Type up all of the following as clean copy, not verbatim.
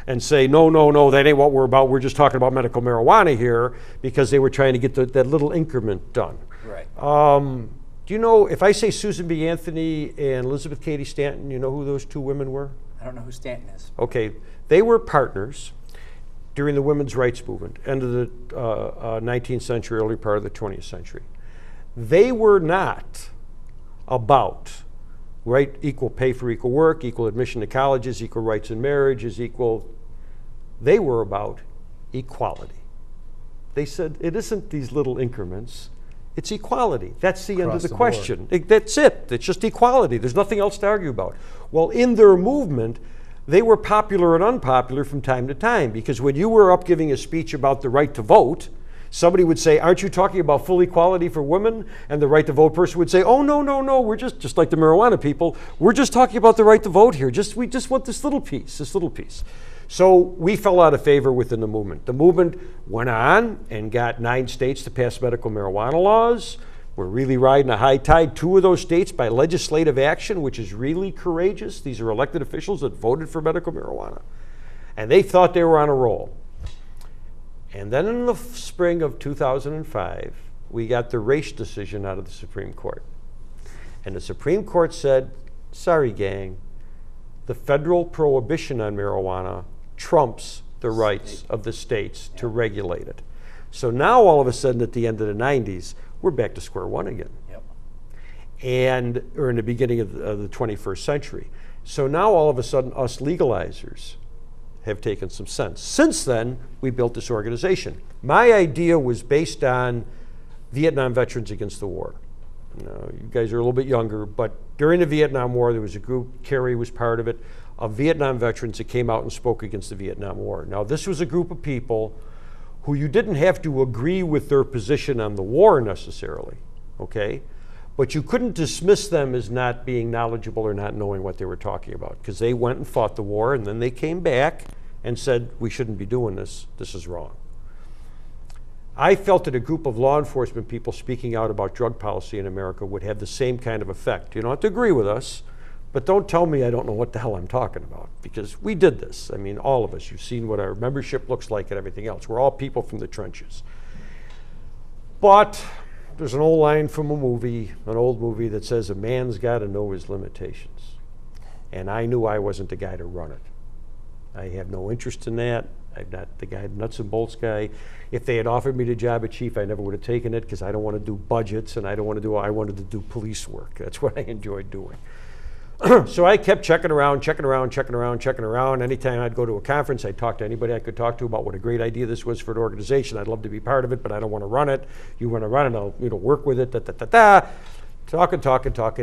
and say, no, no, no, that ain't what we're about. We're just talking about medical marijuana here, because they were trying to get that little increment done. Right. Do you know, if I say Susan B. Anthony and Elizabeth Cady Stanton, you know who those two women were? I don't know who Stanton is. Okay, they were partners during the women's rights movement, end of the 19th century, early part of the 20th century. They were not about equal pay for equal work, equal admission to colleges, equal rights in marriages, they were about equality. They said, it isn't these little increments, it's equality. That's the end of the question. That's it, it's just equality. There's nothing else to argue about. Well, in their movement, they were popular and unpopular from time to time, because when you were up giving a speech about the right to vote, somebody would say, aren't you talking about full equality for women? And the right to vote person would say, oh, no, no, no, we're just like the marijuana people, we're just talking about the right to vote here. We just want this little piece, this little piece. So we fell out of favor within the movement. The movement went on and got 9 states to pass medical marijuana laws. We're really riding a high tide. 2 of those states by legislative action, which is really courageous. These are elected officials that voted for medical marijuana. And they thought they were on a roll. And then in the spring of 2005, we got the race decision out of the Supreme Court. And the Supreme Court said, sorry, gang, the federal prohibition on marijuana trumps the rights of the states to regulate it. So now all of a sudden at the end of the 90s, we're back to square one again. Yep. Or in the beginning of the 21st century. So now all of a sudden us legalizers have taken some sense. Since then, we built this organization. My idea was based on Vietnam Veterans Against the War. You guys are a little bit younger, but during the Vietnam War, there was a group, Kerry was part of it, of Vietnam veterans that came out and spoke against the Vietnam War. Now, this was a group of people who you didn't have to agree with their position on the war necessarily, okay? But you couldn't dismiss them as not being knowledgeable or not knowing what they were talking about, because they went and fought the war, and then they came back and said, we shouldn't be doing this, this is wrong. I felt that a group of law enforcement people speaking out about drug policy in America would have the same kind of effect. You don't have to agree with us, but don't tell me I don't know what the hell I'm talking about, because we did this. I mean, all of us. You've seen what our membership looks like and everything else. We're all people from the trenches. But there's an old line from a movie, an old movie that says, a man's got to know his limitations. And I knew I wasn't the guy to run it. I have no interest in that. I'm not the guy, nuts and bolts guy. If they had offered me the job of chief, I never would have taken it, because I don't want to do budgets, and I wanted to do police work. That's what I enjoyed doing. So I kept checking around. Anytime I'd go to a conference, I'd talk to anybody I could talk to about what a great idea this was for an organization. I'd love to be part of it, but I don't want to run it. You want to run it, I'll work with it, Talking.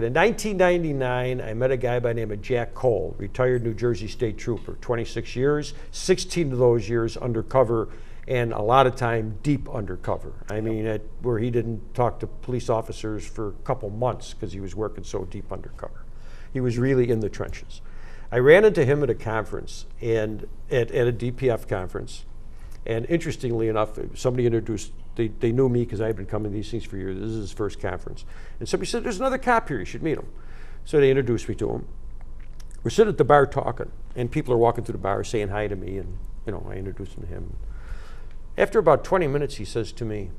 In 1999, I met a guy by the name of Jack Cole, retired New Jersey State Trooper, 26 years, 16 of those years undercover, and a lot of time deep undercover. I mean, where he didn't talk to police officers for a couple months because he was working so deep undercover. He was really in the trenches. I ran into him at a conference, and at a DPF conference, and interestingly enough, somebody introduced, they knew me because I had been coming to these things for years. This is his first conference. And somebody said, there's another cop here, you should meet him. So they introduced me to him. We're sitting at the bar talking, and people are walking through the bar saying hi to me, and I introduced him to him. After about 20 minutes, he says to me,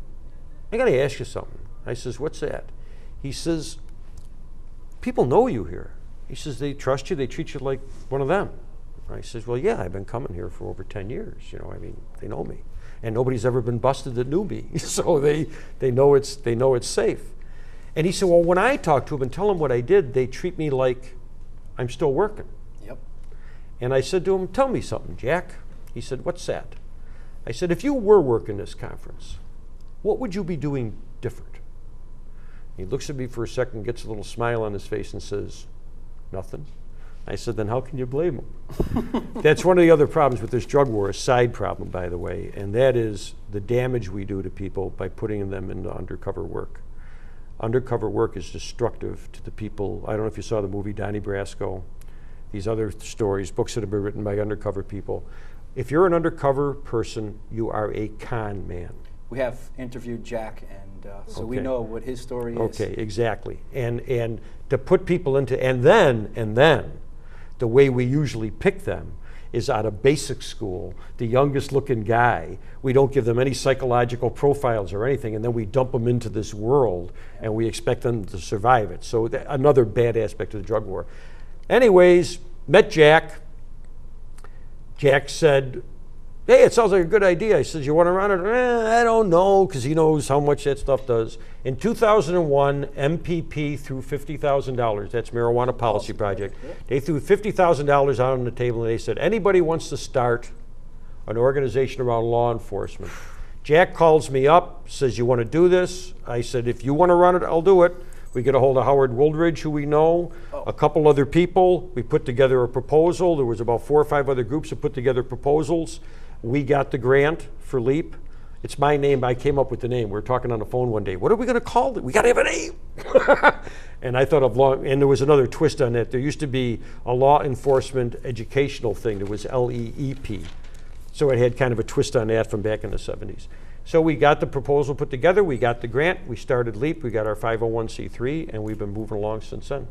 I gotta ask you something. I says, what's that? He says, people know you here. He says, they trust you, they treat you like one of them. I says, well, yeah, I've been coming here for over 10 years. They know me. And nobody's ever been busted that knew me. So they know it's safe. And he said, well, when I talk to them and tell them what I did, they treat me like I'm still working. Yep. And I said to him, tell me something, Jack. He said, what's that? I said, if you were working this conference, what would you be doing different? He looks at me for a second, gets a little smile on his face and says, nothing. I said, then how can you blame them? That's one of the other problems with this drug war, a side problem, by the way, and that is the damage we do to people by putting them into undercover work. Undercover work is destructive to the people. I don't know if you saw the movie Donnie Brasco, these other stories, books that have been written by undercover people. If you're an undercover person, you are a con man. We have interviewed Jack, and so we know what his story is. Okay, exactly. And to put people into, and then, the way we usually pick them is out of basic school, the youngest looking guy. We don't give them any psychological profiles or anything, and then we dump them into this world and we expect them to survive it. So another bad aspect of the drug war. Anyways, met Jack. Jack said, hey, it sounds like a good idea. I said, you want to run it? I don't know, because he knows how much that stuff does. In 2001, MPP threw $50,000. That's Marijuana Policy Project. They threw $50,000 out on the table, and they said, anybody wants to start an organization around law enforcement. Jack calls me up, says, you want to do this? I said, if you want to run it, I'll do it. We get a hold of Howard Wooldridge, who we know, a couple other people. We put together a proposal. There was about 4 or 5 other groups that put together proposals. We got the grant for LEAP. It's my name. I came up with the name. We were talking on the phone one day. What are we going to call it? We got to have a name. And I thought of law, and there was another twist on that. There used to be a law enforcement educational thing. There was L.E.A.P. So it had kind of a twist on that from back in the 70s. So we got the proposal put together. We got the grant. We started LEAP. We got our 501c3, and we've been moving along since then.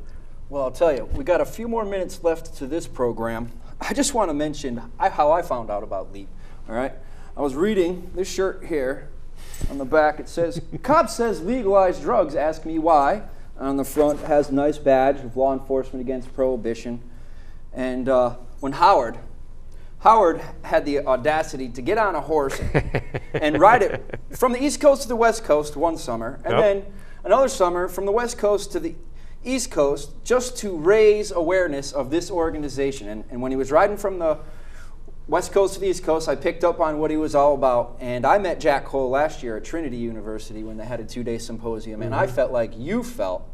Well, I'll tell you, we got a few more minutes left to this program. I just want to mention how I found out about LEAP, all right? I was reading this shirt here. On the back it says, cop says legalize drugs, ask me why. On the front it has a nice badge of Law Enforcement Against Prohibition. And when Howard had the audacity to get on a horse and ride it from the East Coast to the West Coast one summer, and then another summer from the West Coast to the East Coast, just to raise awareness of this organization. And when he was riding from the West Coast to the East Coast, I picked up on what he was all about. And I met Jack Cole last year at Trinity University when they had a 2-day symposium. And I felt like you felt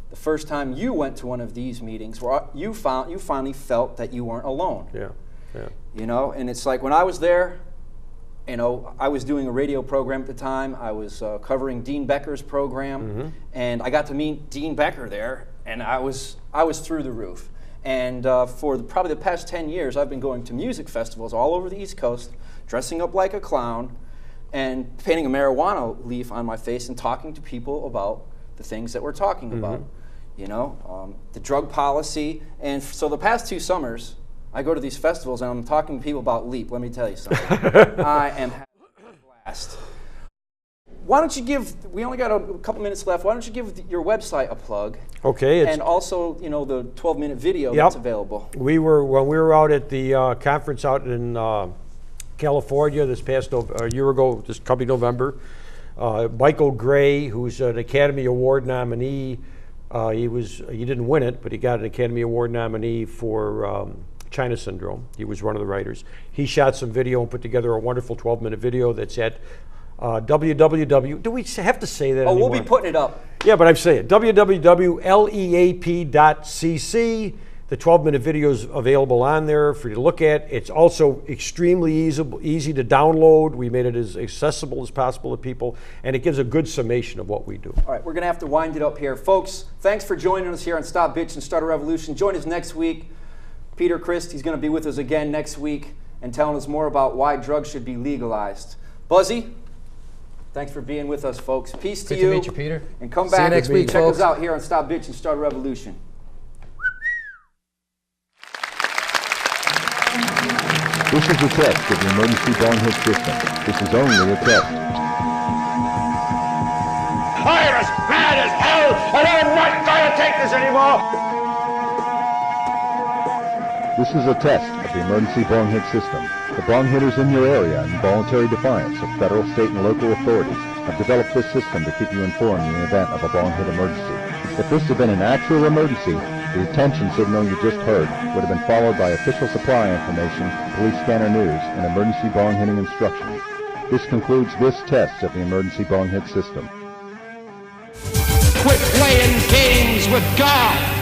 the first time you went to one of these meetings, where you finally felt that you weren't alone. Yeah. You know, and it's like when I was there, you know, I was doing a radio program at the time. I was covering Dean Becker's program, and I got to meet Dean Becker there, and I was through the roof. And for probably the past 10 years, I've been going to music festivals all over the East Coast, dressing up like a clown, and painting a marijuana leaf on my face and talking to people about the things that we're talking about. You know, the drug policy. And so the past 2 summers, I go to these festivals and I'm talking to people about LEAP. Let me tell you something. I am having a blast. Why don't you give, we only got a couple minutes left, why don't you give your website a plug? Okay. And also, you know, the 12-minute video that's available. When we were out at the conference out in California this past a year ago, this coming November, Michael Gray, who's an Academy Award nominee, he didn't win it, but he got an Academy Award nominee for China Syndrome. He was one of the writers. He shot some video and put together a wonderful 12-minute video that's at www. Do we have to say that anymore? We'll be putting it up. Yeah, but I'm saying www.leap.cc. The 12-minute video is available on there for you to look at. It's also extremely easy to download. We made it as accessible as possible to people, and it gives a good summation of what we do. All right, we're going to have to wind it up here. Folks, thanks for joining us here on Stop Bitch and Start a Revolution. Join us next week. Peter Christ, he's going to be with us again next week and telling us more about why drugs should be legalized. Buzzy, thanks for being with us, folks. Peace to you. Good to meet you, Peter. And come back next week, check folks. us out here on Stop Bitch and Start a Revolution. This is a test of the emergency bong hit system. This is only a test. I'm as mad as hell, and I'm not going to take this anymore! This is a test of the emergency bong hit system. The bong hitters in your area, in voluntary defiance of federal, state, and local authorities, have developed this system to keep you informed in the event of a bong hit emergency. If this had been an actual emergency, the attention signal you just heard would have been followed by official supply information, police scanner news, and emergency bong hitting instructions. This concludes this test of the emergency bong hit system. Quit playing games with God!